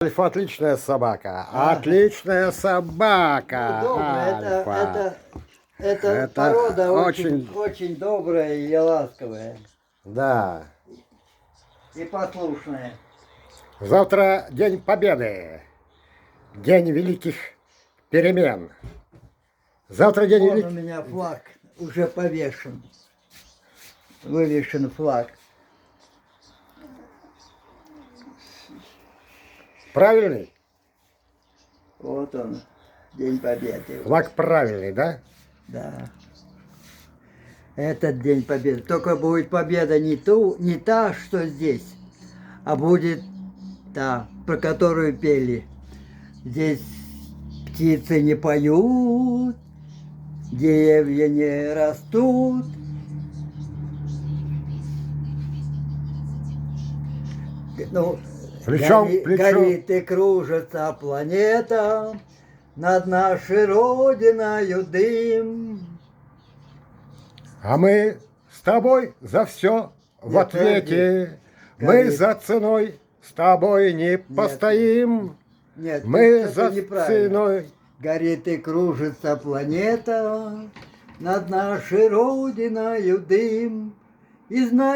Альфа отличная собака. Отличная собака. Ну, добрая, Альфа. это Это порода очень- очень добрая и ласковая. Да. И послушная. Завтра День Победы. День великих перемен. Завтра День Вон у великих... меня флаг уже повешен. Вывешен флаг. Правильный? Вот он, День Победы. Флаг правильный, да? Да. Этот День Победы. Только будет победа не та, что здесь, а будет та, про которую пели. Здесь птицы не поют, деревья не растут. Ну, Плечом к плечу. горит и кружится планета, над нашей Родиною дым. А мы с тобой за все в Нет, ответе. Мы Горит. за ценой с тобой не постоим. Нет, Мы это за неправильно. ценой. Горит и кружится планета, над нашей Родиною дым. И знай,